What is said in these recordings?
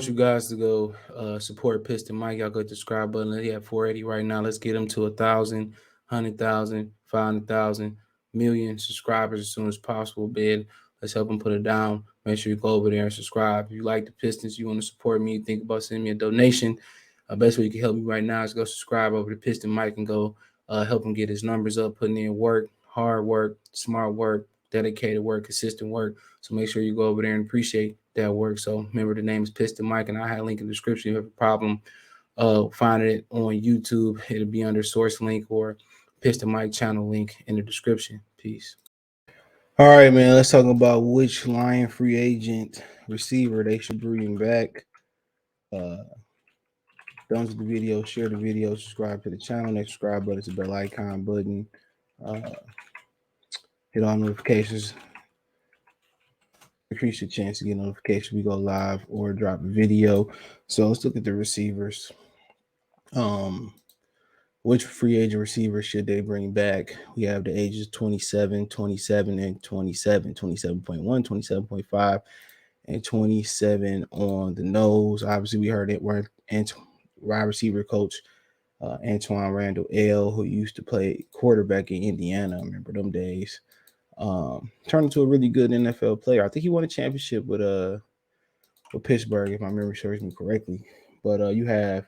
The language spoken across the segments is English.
want you guys to go support Piston Mike. Y'all go to the subscribe button. He at 480 right now. Let's get him to 1,000, 100,000, 500,000, million subscribers as soon as possible, bid. Let's help him put it down. Make sure you go over there and subscribe. If you like the Pistons, you want to support me, think about sending me a donation. Best way you can help me right now is go subscribe over to Piston Mike and go help him get his numbers up, putting in work, hard work, smart work, dedicated work, consistent work. So make sure you go over there and appreciate that work. So remember, the name is Piston Mike, and I have a link in the description. If you have a problem finding it on YouTube, it'll be under source link or Piston Mike channel link in the description. Peace. All right, man. Let's talk about which Lion free agent receiver they should bring back. Thumbs up the video, share the video, subscribe to the channel. Next subscribe button is the bell icon button. Hit all notifications. Increase your chance to get notification. We go live or drop a video. So let's look at the receivers. Which free agent receiver should they bring back? We have the ages 27, 27, and 27, 27.1, 27.5, and 27 on the nose. Obviously, we heard it where wide receiver coach Antoine Randall L., who used to play quarterback in Indiana. I remember them days. Turned into a really good NFL player. I think he won a championship with Pittsburgh, if my memory serves me correctly. But you have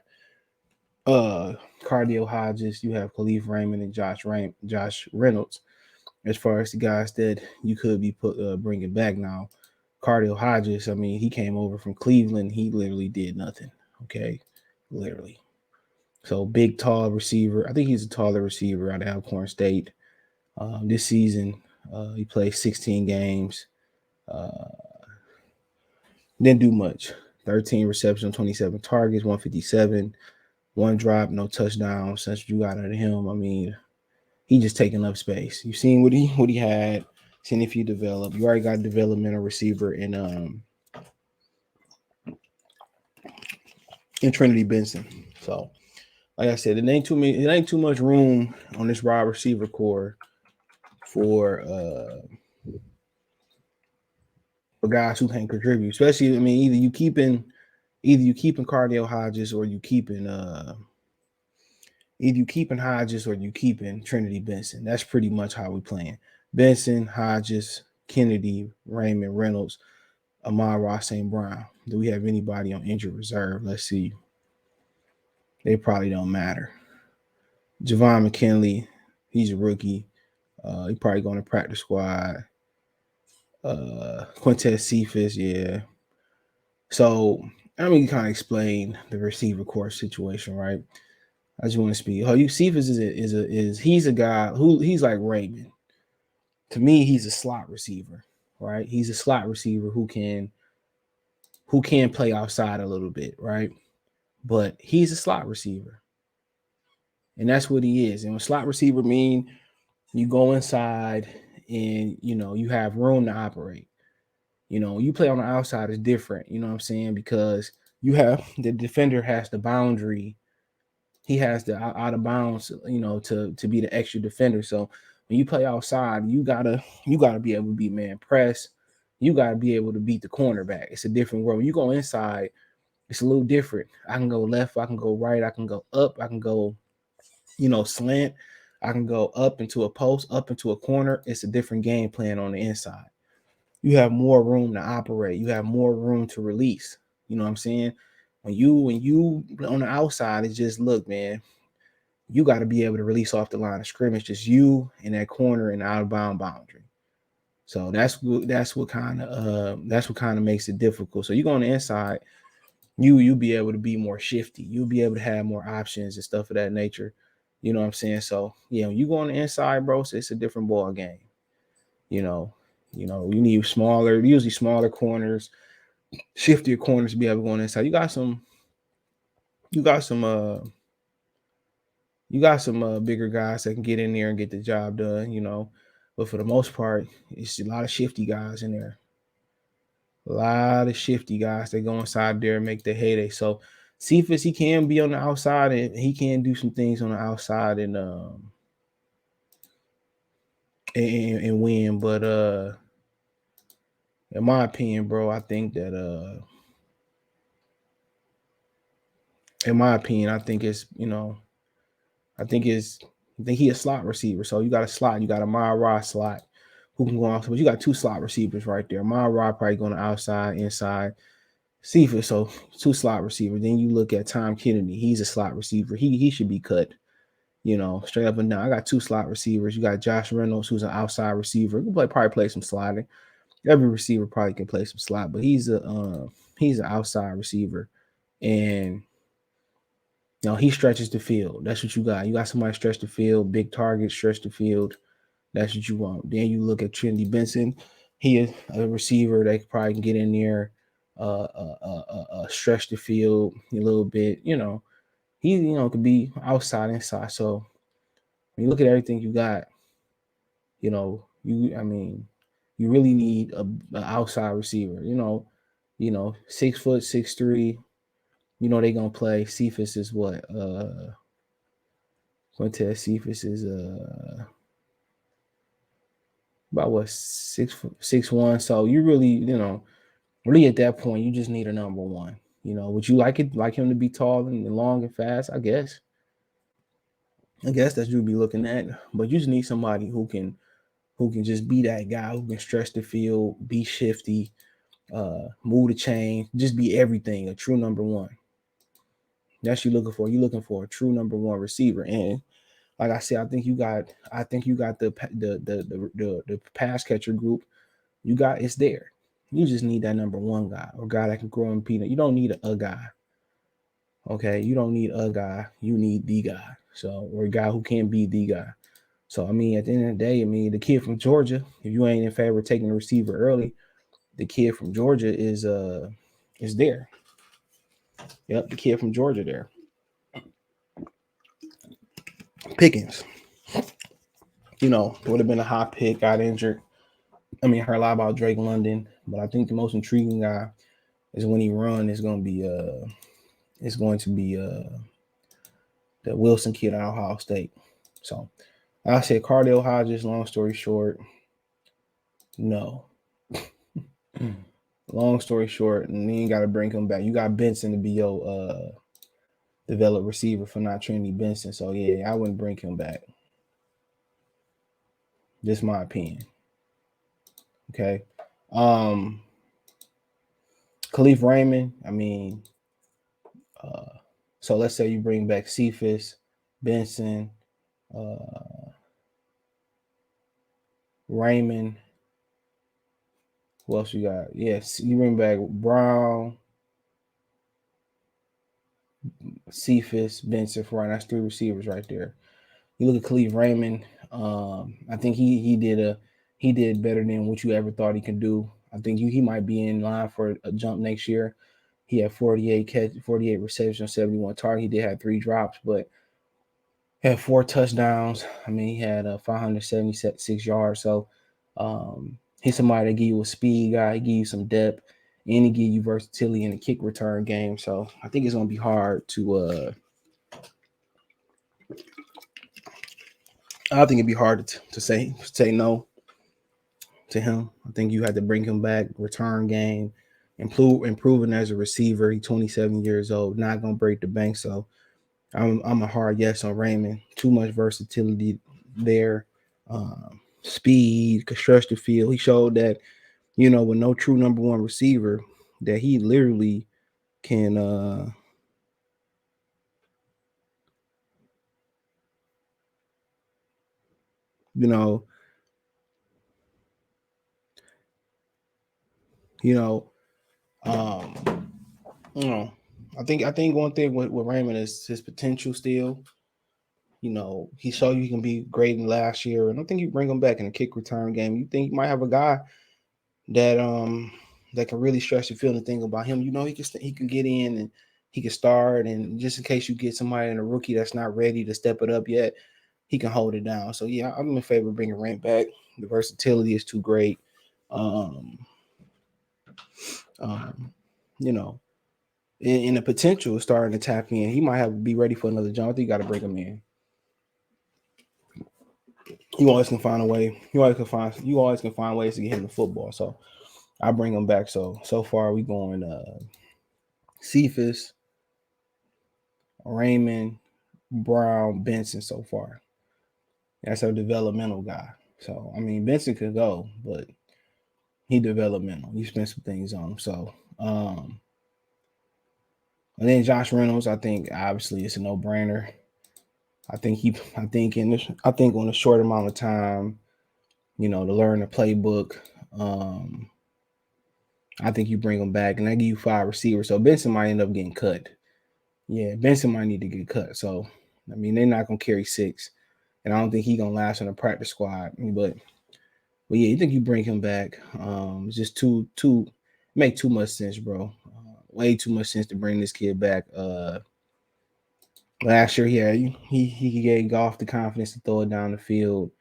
Cardale Hodges, you have Kalif Raymond, and Josh Reynolds. As far as the guys that you could be bringing back now, Cardale Hodges, I mean, he came over from Cleveland. He literally did nothing. Okay, literally. So big, tall receiver. I think he's a taller receiver out of Alcorn State. This season, he played 16 games. Didn't do much. 13 receptions, 27 targets, 157. One drop, no touchdown. Since you got out of him, I mean, he just taking up space. You've seen what he had, seen if he developed. You already got a developmental receiver in Trinity Benson. So, like I said, it ain't too much room on this wide receiver core for guys who can contribute. Especially, I mean, either you keeping Cardale Hodges or you keeping Hodges or you keeping Trinity Benson. That's pretty much how we playing. Benson, Hodges, Kennedy, Raymond, Reynolds, Amon-Ra St. Brown. Do we have anybody on injured reserve? Let's see. They probably don't matter. Javon McKinley, he's a rookie. He probably going to practice squad. Quintez Cephas, yeah. So let me kind of explain the receiver core situation, right? I just want to speak. Cephas he's a guy who he's like Raymond. To me, he's a slot receiver, right? He's a slot receiver who can play outside a little bit, right? But he's a slot receiver. And that's what he is. And what slot receiver mean, you go inside and you have room to operate. You play on the outside is different, you know what I'm saying? Because you have the defender has the boundary. He has the out of bounds, to be the extra defender. So when you play outside, you gotta be able to beat man press. You gotta be able to beat the cornerback. It's a different world. When you go inside, it's a little different. I can go left, I can go right, I can go up, I can go, slant. I can go up into a post, up into a corner. It's a different game plan on the inside. You have more room to operate. You have more room to release. You know what I'm saying? When you on the outside, it's just look, man. You got to be able to release off the line of scrimmage. Just you in that corner and out of bound boundary. So that's what kind of makes it difficult. So you go on the inside, you'll be able to be more shifty. You'll be able to have more options and stuff of that nature. You know what I'm saying? So yeah, when you go on the inside, bro, it's a different ball game. You need usually smaller corners, shiftier corners to be able to go on the inside. You got some bigger guys that can get in there and get the job done, but for the most part, it's a lot of shifty guys in there. A lot of shifty guys that go inside there and make the heyday. So Cephas, he can be on the outside and he can do some things on the outside and win. But in my opinion, bro, I think that in my opinion, I think it's I think it's I think he a slot receiver. So you got a slot, you got a Myra slot who can go off. But you got two slot receivers right there. Myra probably going outside, inside. Cephas, so two slot receivers. Then you look at Tom Kennedy. He's a slot receiver. He should be cut. Straight up and down. I got two slot receivers. You got Josh Reynolds, who's an outside receiver. He can probably play some sliding. Every receiver probably can play some slot, but he's an outside receiver, and he stretches the field. That's what you got. You got somebody stretch the field, big target, stretch the field. That's what you want. Then you look at Trinity Benson. He is a receiver that probably can get in there, stretch the field a little bit. He could be outside, inside. So when you look at everything you got, you really need a outside receiver. 6 foot, 6'3". They gonna play. Cephas is what? Quintez Cephas is about what 6', 6'1". So you really, really at that point, you just need a number one. Would you like him to be tall and long and fast? I guess that's what you'd be looking at. But you just need somebody who can just be that guy who can stretch the field, be shifty, move the chain, just be everything. A true number one. That's what you're looking for. You're looking for a true number one receiver. And like I said, I think you got the pass catcher group. You got it's there. You just need that number one guy or guy that can grow in peanut. You don't need a guy. Okay, you don't need a guy. You need the guy. So or a guy who can be the guy. So at the end of the day, the kid from Georgia. If you ain't in favor of taking the receiver early, the kid from Georgia is there. Yep, the kid from Georgia there. Pickens. Would have been a hot pick, got injured. Heard a lot about Drake London, but I think the most intriguing guy is when he run is going to be the Wilson kid out of Ohio State. So I said Khadarel Hodges. Long story short, no. Long story short, and then you got to bring him back. You got Benson to be your developed receiver for not Trinity Benson. So yeah, I wouldn't bring him back. Just my opinion. Okay. Kalif Raymond. So let's say you bring back Cephas, Benson, Raymond. Who else you got? Yes, you bring back Brown, Cephas, Benson for right. That's three receivers right there. You look at Kalif Raymond. I think he did better than what you ever thought he could do. I think he might be in line for a jump next year. He had 48 receptions, 71 target. He did have 3 drops, but had 4 touchdowns. He had 576 yards. So he's somebody that give you a speed guy. He give you some depth, and he give you versatility in the kick return game. So I think it's gonna be hard to. I think it'd be hard to say no to him. I think you had to bring him back, return game, improving as a receiver. He's 27 years old, not gonna break the bank. So I'm a hard yes on Raymond. Too much versatility there. Speed, could stretch the field. He showed that, with no true number one receiver, that he literally can you know, um, I think one thing with Raymond is his potential still. He showed you he can be great in last year, and I think you bring him back in a kick return game. You think you might have a guy that can really stretch the field and think about him. He can get in and he can start, and just in case you get somebody in a rookie that's not ready to step it up yet, he can hold it down. So yeah, I'm in favor of bringing Rank back. The versatility is too great. You know, and the potential is starting to tap in. He might have to be ready for another jump. I think you got to bring him in. You always can find a way. You always can find ways to get him to football. So I bring him back. So far we going Cephas, Raymond, Brown, Benson so far. That's our developmental guy. So I mean, Benson could go, but he developmental. You spent some things on him. So and then Josh Reynolds, I think obviously it's a no brainer. I think on a short amount of time, you know, to learn the playbook. I think you bring him back, and I give you 5 receivers. So Benson might end up getting cut. Yeah, Benson might need to get cut. So I mean, they're not gonna carry 6, and I don't think he's gonna last on the practice squad. But yeah, you think you bring him back? It's just too make too much sense, bro. Way too much sense to bring this kid back. Last year, yeah, he gave Goff the confidence to throw it down the field.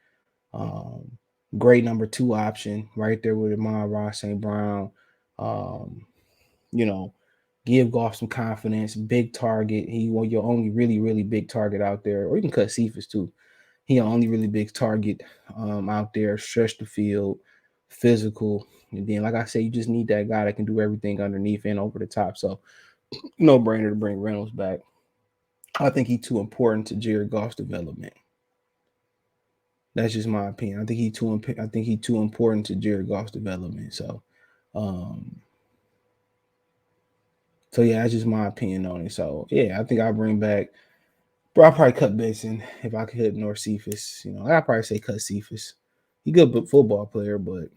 Um, Great number 2 option right there with Amon-Ra St. Brown. Um, you know, give Goff some confidence. Big target. He was your only really big target out there, or you can cut Cephas too. He your only really big target out there. Stretch the field, physical, and then like I said, you just need that guy that can do everything underneath and over the top. So no brainer to bring Reynolds back. I think he's too important to Jared Goff's development. That's just my opinion. I think he's too important to Jared Goff's development. Um, so yeah, that's just my opinion on it. So yeah, I think I'll bring back. Bro, I'll probably cut Benson if I could nor Cephas. You know, I'll probably say cut Cephas. He good football player, but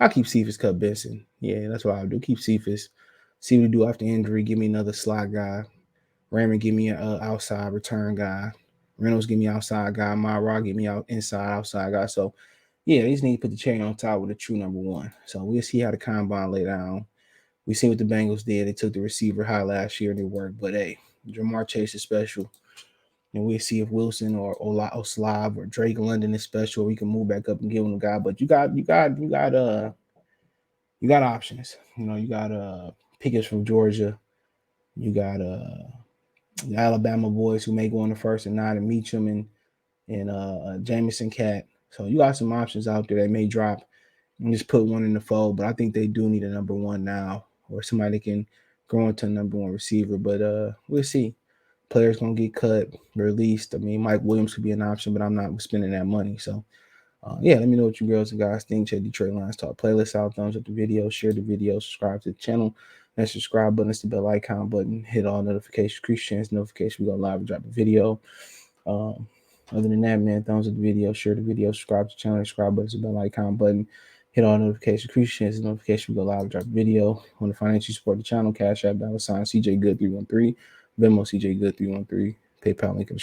I'll keep Cephas, cut Benson. Yeah, that's what I'll do. Keep Cephas. See what he do after injury. Give me another slot guy. Raymond, give me an outside return guy. Reynolds, give me outside guy. Myra, give me outside guy. So, yeah, they just need to put the cherry on top with a true number 1. So we'll see how the combine lay down. We seen what the Bengals did. They took the receiver high last year and it worked. But hey, Jamar Chase is special. And we'll see if Wilson or Oslav or Drake London is special. We can move back up and give him a guy. But you got options. You know, you got Pickens from Georgia. You got the Alabama boys who may go in the first and 9 and Meacham and Jamison Cat. So you got some options out there that may drop and just put one in the fold. But I think they do need a number 1 now, or somebody that can grow into a number 1 receiver. But we'll see. Players gonna get cut, released. I mean, Mike Williams could be an option, but I'm not spending that money. So yeah, let me know what you girls and guys think. Check Detroit Lions Talk playlist out. Thumbs up the video, share the video, subscribe to the channel. That subscribe button is the bell icon button. Hit all notifications, increase chance notification. We go live and drop a video. Other than that, man, thumbs up the video, share the video, subscribe to the channel. Subscribe button is the bell icon button. Hit all notifications, increase chance notification. We go live and drop a video. Want to financially support the channel? Cash App, $CJ Good 313. Venmo CJ Good 313. PayPal link in the